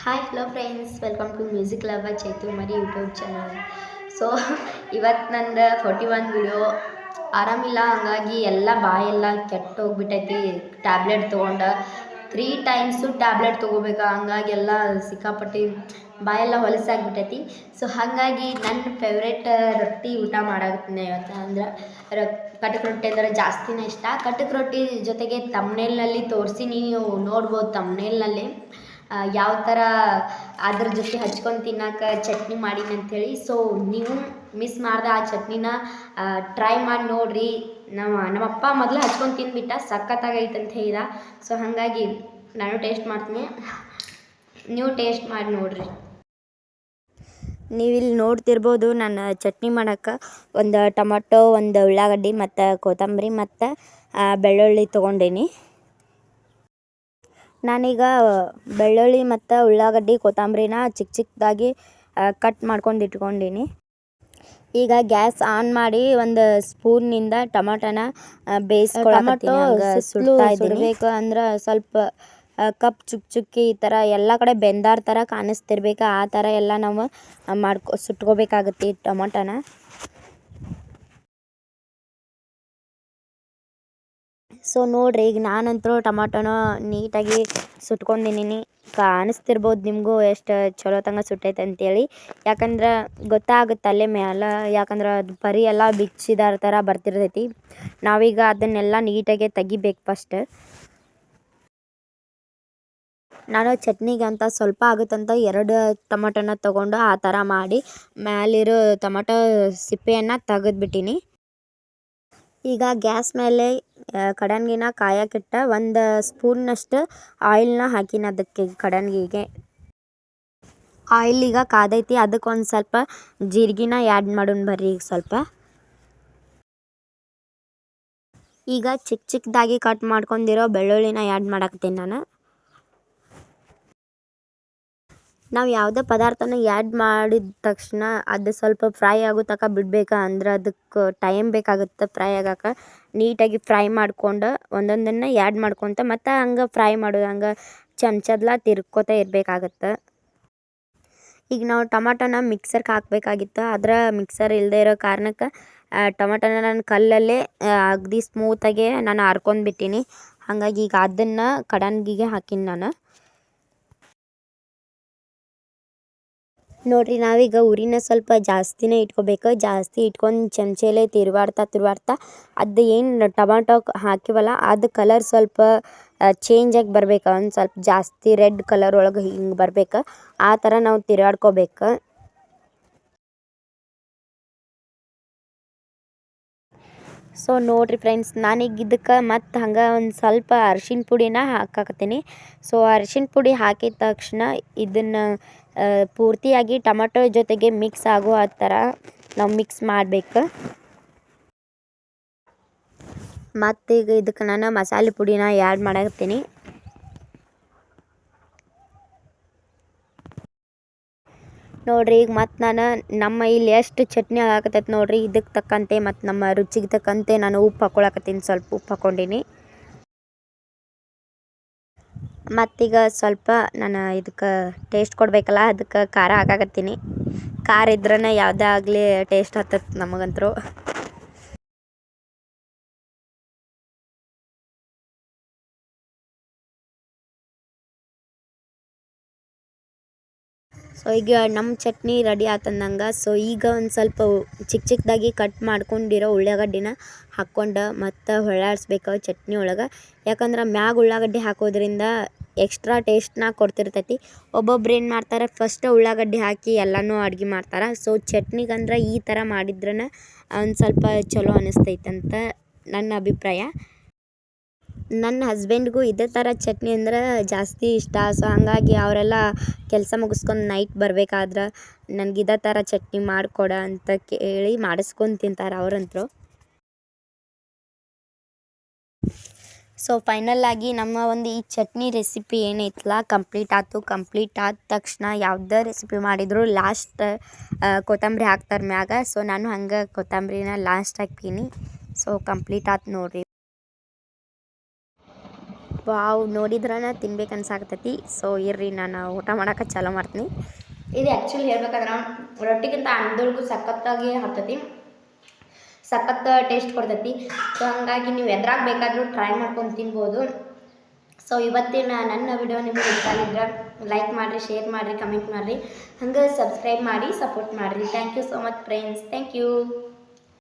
Hi hello friends, welcome to music lover Chaitu Mari YouTube channel. So ಇವತ್ತು ನಂದು 41 video ಆರಾಮಿಲ್ಲ, ಹಂಗಾಗಿ ಎಲ್ಲ ಬಾಯೆಲ್ಲ ಕೆಟ್ಟು ಹೋಗ್ಬಿಟ್ಟೈತಿ. ಟ್ಯಾಬ್ಲೆಟ್ ತೊಗೊಂಡು 3 ಟೈಮ್ಸು ಟ್ಯಾಬ್ಲೆಟ್ ತೊಗೋಬೇಕು, ಹಂಗಾಗಿ ಎಲ್ಲ ಸಿಕ್ಕಾಪಟ್ಟಿ ಬಾಯೆಲ್ಲ ಹೊಲಸಾಗ್ಬಿಟ್ಟೈತಿ. ಸೊ ಹಾಗಾಗಿ ನನ್ನ ಫೇವ್ರೇಟ್ ರೊಟ್ಟಿ ಊಟ ಮಾಡಾಕತ್ತೀನಿ ಇವತ್ತು. ಅಂದ್ರೆ ಕಟಕ್ ರೊಟ್ಟಿ ಅಂದರೆ ಜಾಸ್ತಿನೇ ಇಷ್ಟ. ಕಟಕ್ ರೊಟ್ಟಿ ಜೊತೆಗೆ ತಮ್ನೇಲ್ನಲ್ಲಿ ತೋರಿಸಿ ನೀವು ನೋಡ್ಬೋದು. ತಮ್ನೇಲ್ನಲ್ಲಿ ಯಾವ ಥರ ಅದ್ರ ಜೊತೆ ಹಚ್ಕೊಂಡು ತಿನ್ನೋಕೆ ಚಟ್ನಿ ಮಾಡೀನಿ ಅಂಥೇಳಿ. ಸೊ ನೀವು ಮಿಸ್ ಮಾಡಿದೆ ಆ ಚಟ್ನಿನ ಟ್ರೈ ಮಾಡಿ ನೋಡಿರಿ. ನಮ್ಮಪ್ಪ ಮೊದಲು ಹಚ್ಕೊಂಡು ತಿಂದುಬಿಟ್ಟ, ಸಖತ್ತಾಗೈತೆ ಅಂತ ಹೇಳಿದ. ಸೊ ಹಾಗಾಗಿ ನಾನು ಟೇಸ್ಟ್ ಮಾಡ್ತೀನಿ, ನೀವು ಟೇಸ್ಟ್ ಮಾಡಿ ನೋಡಿರಿ. ನೀವಿಲ್ಲಿ ನೋಡ್ತಿರ್ಬೋದು, ನಾನು ಚಟ್ನಿ ಮಾಡೋಕೆ ಒಂದು ಟೊಮಟೊ, ಒಂದು ಉಳ್ಳಾಗಡ್ಡಿ ಮತ್ತು ಕೊತ್ತಂಬರಿ ಮತ್ತು ಬೆಳ್ಳುಳ್ಳಿ ತೊಗೊಂಡೀನಿ. ನಾನೀಗ ಬೆಳ್ಳುಳ್ಳಿ ಮತ್ತು ಉಳ್ಳಾಗಡ್ಡಿ ಕೊತ್ತಂಬರಿನ ಚಿಕ್ಕದಾಗಿ ಕಟ್ ಮಾಡ್ಕೊಂಡು ಇಟ್ಕೊಂಡೀನಿ. ಈಗ ಗ್ಯಾಸ್ ಆನ್ ಮಾಡಿ ಒಂದು ಸ್ಪೂನ್ನಿಂದ ಟೊಮಟೊನ ಬೇಯಿಸ್ಕೊಳಕತ್ತೀನಿ. ಸುಡಬೇಕು ಅಂದ್ರೆ ಸ್ವಲ್ಪ ಕಪ್ ಚುಕ್ಕಿ ಈ ಥರ ಎಲ್ಲ ಕಡೆ ಬೆಂದಾರ ಥರ ಕಾಣಿಸ್ತಿರ್ಬೇಕು. ಆ ಥರ ಎಲ್ಲ ನಾವು ಸುಟ್ಕೋಬೇಕಾಗುತ್ತೆ ಈ ಟೊಮಟೊನ. ಸೊ ನೋಡಿರಿ, ಈಗ ನಾನಂತೂ ಟೊಮಾಟೋನ ನೀಟಾಗಿ ಸುಟ್ಕೊಂಡಿನಿ. ಕಾಣಿಸ್ತಿರ್ಬೋದು ನಿಮಗೂ ಎಷ್ಟು ಚಲೋ ತಂಗ ಸುಟ್ಟೈತೆ ಅಂತೇಳಿ. ಯಾಕಂದ್ರೆ ಗೊತ್ತಾಗುತ್ತೆ ಅಲ್ಲೇ ಮ್ಯಾಲೆ, ಯಾಕಂದ್ರೆ ಅದು ಪರಿ ಎಲ್ಲ ಬಿಚ್ಚಿದಾರ ಥರ ಬರ್ತಿರ್ತೈತಿ. ನಾವೀಗ ಅದನ್ನೆಲ್ಲ ನೀಟಾಗಿ ತೆಗಿಬೇಕು ಫಸ್ಟ್. ನಾನು ಚಟ್ನಿಗೆ ಅಂತ ಸ್ವಲ್ಪ ಆಗುತ್ತಂತ 2 ಟೊಮಟೊನ ತೊಗೊಂಡು ಆ ಥರ ಮಾಡಿ ಮ್ಯಾಲಿರೋ ಟೊಮಟೊ ಸಿಪ್ಪೆಯನ್ನು ತೆಗೆದ್ಬಿಟ್ಟಿನಿ. ಈಗ ಗ್ಯಾಸ್ ಮೇಲೆ ಕಡನ್ಗಿನ ಕಾಯಕ್ಕಿಟ್ಟ 1 ಸ್ಪೂನ್ನಷ್ಟು ಆಯಿಲ್ನ ಹಾಕಿನ ಅದಕ್ಕೆ ಕಡನ್ಗಿಗೆ. ಆಯಿಲ್ ಈಗ ಕಾದೈತಿ, ಅದಕ್ಕೆ ಒಂದು ಸ್ವಲ್ಪ ಜೀರಿಗೆನ ಆ್ಯಡ್ ಮಾಡೋಣ ಬರ್ರಿ. ಈಗ ಸ್ವಲ್ಪ ಈಗ ಚಿಕ್ಕದಾಗಿ ಕಟ್ ಮಾಡ್ಕೊಂಡಿರೋ ಬೆಳ್ಳುಳ್ಳಿನ ಆ್ಯಡ್ ಮಾಡಾಕತ್ತೀನಿ ನಾನು. ನಾವು ಯಾವುದೇ ಪದಾರ್ಥನ ಆ್ಯಡ್ ಮಾಡಿದ ತಕ್ಷಣ ಅದು ಸ್ವಲ್ಪ ಫ್ರೈ ಆಗೋ ತನಕ ಬಿಡ್ಬೇಕು. ಅಂದ್ರೆ ಅದಕ್ಕೆ ಟೈಮ್ ಬೇಕಾಗುತ್ತೆ ಫ್ರೈ ಆಗೋಕೆ. ನೀಟಾಗಿ ಫ್ರೈ ಮಾಡ್ಕೊಂಡು ಒಂದೊಂದನ್ನು ಆ್ಯಡ್ ಮಾಡ್ಕೊತ ಮತ್ತು ಹಂಗೆ ಫ್ರೈ ಮಾಡೋದು, ಹಂಗೆ ಚಮಚದ್ಲ ತಿರ್ಕೋತ ಇರಬೇಕಾಗತ್ತೆ. ಈಗ ನಾವು ಟೊಮಾಟೋನ ಮಿಕ್ಸರ್ಗೆ ಹಾಕಬೇಕಾಗಿತ್ತು, ಆದ್ರೆ ಮಿಕ್ಸರ್ ಇಲ್ಲದೆ ಇರೋ ಕಾರಣಕ್ಕೆ ಟೊಮಾಟೋನ ನಾನು ಕಲ್ಲಲ್ಲೇ ಅಗದಿ ಸ್ಮೂತಾಗೆ ನಾನು ಹರ್ಕೊಂಡ್ಬಿಟ್ಟಿನಿ. ಹಾಗಾಗಿ ಈಗ ಅದನ್ನು ಕಡನ್ಗಿಗೆ ಹಾಕಿನಿ ನಾನು. ನೋಡಿರಿ, ನಾವೀಗ ಉರಿನ ಸ್ವಲ್ಪ ಜಾಸ್ತಿನೇ ಇಟ್ಕೋಬೇಕು. ಜಾಸ್ತಿ ಇಟ್ಕೊಂಡು ಚಮಚೆಲೆ ತಿರುವಾಡ್ತಾ ಅದು ಏನು ಟೊಮಾಟೊ ಹಾಕಿವಲ್ಲ ಅದು ಕಲರ್ ಸ್ವಲ್ಪ ಚೇಂಜಾಗಿ ಬರ್ಬೇಕು. ಒಂದು ಸ್ವಲ್ಪ ಜಾಸ್ತಿ ರೆಡ್ ಕಲರ್ ಒಳಗೆ ಹಿಂಗೆ ಬರ್ಬೇಕು. ಆ ಥರ ನಾವು ತಿರುವಾಡ್ಕೋಬೇಕು. ಸೊ ನೋಡಿರಿ ಫ್ರೆಂಡ್ಸ್, ನಾನೀಗ ಇದಕ್ಕೆ ಮತ್ತು ಹಂಗೆ ಒಂದು ಸ್ವಲ್ಪ ಅರಿಶಿನ ಪುಡಿನ ಹಾಕಾಕತ್ತೀನಿ. ಸೊ ಅರಿಶಿನ ಪುಡಿ ಹಾಕಿದ ತಕ್ಷಣ ಇದನ್ನು ಪೂರ್ತಿಯಾಗಿ ಟೊಮಟೊ ಜೊತೆಗೆ ಮಿಕ್ಸ್ ಆಗೋ ಆ ಥರ ನಾವು ಮಿಕ್ಸ್ ಮಾಡಬೇಕು. ಮತ್ತೀಗ ಇದಕ್ಕೆ ನಾನು ಮಸಾಲೆ ಪುಡಿನ ಆ್ಯಡ್ ಮಾಡಾಕತ್ತೀನಿ. ನೋಡಿರಿ, ಈಗ ಮತ್ತು ನಾನು ನಮ್ಮ ಇಲ್ಲಿ ಎಷ್ಟು ಚಟ್ನಿ ಆಗಾಕತ್ತೈತೆ ನೋಡಿರಿ, ಇದಕ್ಕೆ ತಕ್ಕಂತೆ ಮತ್ತು ನಮ್ಮ ರುಚಿಗೆ ತಕ್ಕಂತೆ ನಾನು ಉಪ್ಪು ಹಾಕ್ಕೊಳಕತ್ತೀನಿ. ಸ್ವಲ್ಪ ಉಪ್ಪು ಹಾಕ್ಕೊಂಡೀನಿ. ಮತ್ತೀಗ ಸ್ವಲ್ಪ ನಾನು ಇದಕ್ಕೆ ಟೇಸ್ಟ್ ಕೊಡಬೇಕಲ್ಲ, ಅದಕ್ಕೆ ಖಾರ ಹಾಕಾಕತ್ತೀನಿ. ಖಾರ ಇದ್ರೇ ಯಾವುದೇ ಆಗಲಿ ಟೇಸ್ಟ್ ಹತ್ತತ್ತೆ ನಮಗಂತರೂ. ಸೊ ಈಗ ನಮ್ಮ ಚಟ್ನಿ ರೆಡಿ ಆತಂದಂಗೆ. ಸೊ ಈಗ ಒಂದು ಸ್ವಲ್ಪ ಚಿಕ್ಕದಾಗಿ ಕಟ್ ಮಾಡ್ಕೊಂಡಿರೋ ಉಳ್ಳಾಗಡ್ಡಿನ ಹಾಕ್ಕೊಂಡು ಮತ್ತು ಹೊಳ್ಳಾಡಿಸ್ಬೇಕು ಚಟ್ನಿ ಒಳಗೆ. ಯಾಕಂದ್ರೆ ಮ್ಯಾಗ ಉಳ್ಳಾಗಡ್ಡಿ ಹಾಕೋದ್ರಿಂದ ಎಕ್ಸ್ಟ್ರಾ ಟೇಸ್ಟ್ನ ಕೊಡ್ತಿರ್ತೈತಿ. ಒಬ್ಬೊಬ್ರು ಏನು ಮಾಡ್ತಾರೆ, ಫಸ್ಟ್ ಉಳ್ಳಾಗಡ್ಡಿ ಹಾಕಿ ಎಲ್ಲನೂ ಅಡ್ಗೆ ಮಾಡ್ತಾರೆ. ಸೊ ಚಟ್ನಿಗಂದ್ರೆ ಈ ಥರ ಮಾಡಿದ್ರೇ ಒಂದು ಸ್ವಲ್ಪ ಚಲೋ ಅನ್ನಿಸ್ತೈತಂತ ನನ್ನ ಅಭಿಪ್ರಾಯ. ನನ್ನ ಹಸ್ಬೆಂಡ್ಗೂ ಇದೇ ಥರ ಚಟ್ನಿ ಅಂದ್ರೆ ಜಾಸ್ತಿ ಇಷ್ಟ. ಸೊ ಹಾಗಾಗಿ ಅವರೆಲ್ಲ ಕೆಲಸ ಮುಗಿಸ್ಕೊಂಡು ನೈಟ್ ಬರಬೇಕಾದ್ರೆ ನನಗೆ ಇದೇ ಥರ ಚಟ್ನಿ ಮಾಡಿಕೊಡ ಅಂತ ಕೇಳಿ ಮಾಡಿಸ್ಕೊಂಡು ತಿಂತಾರೆ ಅವರಂತೂ. ಸೊ ಫೈನಲ್ಲಾಗಿ ನಮ್ಮ ಒಂದು ಈ ಚಟ್ನಿ ರೆಸಿಪಿ ಏನೈತಲ್ಲ ಕಂಪ್ಲೀಟ್ ಆಯ್ತು. ಕಂಪ್ಲೀಟ್ ಆದ ತಕ್ಷಣ ಯಾವುದೇ ರೆಸಿಪಿ ಮಾಡಿದರೂ ಲಾಸ್ಟ್ ಕೊತ್ತಂಬರಿ ಹಾಕ್ತಾರೆ ಮ್ಯಾಗ. ಸೊ ನಾನು ಹಂಗೆ ಕೊತ್ತಂಬರಿನ ಲಾಸ್ಟ್ ಹಾಕ್ತೀನಿ. ಸೊ ಕಂಪ್ಲೀಟ್ ಆಯ್ತು ನೋಡಿರಿ. ವಾವ್ ನೋಡಿದ್ರನ ತಿನ್ಬೇಕು ಅನ್ಸಾಕತ್ತೈತಿ. ಸೊ ಇರ್ರಿ ನಾನು ಊಟ ಮಾಡೋಕೆ ಚಾಲೂ ಮಾಡ್ತೀನಿ. ಇದು ಆ್ಯಕ್ಚುಲಿ ಹೇಳ್ಬೇಕಂದ್ರೆ ರೊಟ್ಟಿಗಿಂತ ಅನ್ನದೊಳಗೂ ಸಖತ್ತಾಗಿ ಹತ್ತೈತಿ, ಸಖತ್ ಟೇಸ್ಟ್ ಕೊಡ್ತೈತಿ. ಸೊ ಹಾಗಾಗಿ ನೀವು ಎದ್ರಾಗ ಬೇಕಾದರೂ ಟ್ರೈ ಮಾಡ್ಕೊಂಡು ತಿನ್ಬೋದು. ಸೊ ಇವತ್ತಿನ ನನ್ನ ವಿಡಿಯೋ ನಿಮಗೆ ಇಷ್ಟ ಆಗಿದ್ರೆ ಲೈಕ್ ಮಾಡಿರಿ, ಶೇರ್ ಮಾಡಿರಿ, ಕಮೆಂಟ್ ಮಾಡಿರಿ, ಹಂಗೆ ಸಬ್ಸ್ಕ್ರೈಬ್ ಮಾಡಿ ಸಪೋರ್ಟ್ ಮಾಡಿರಿ. Thank you so much friends. Thank you.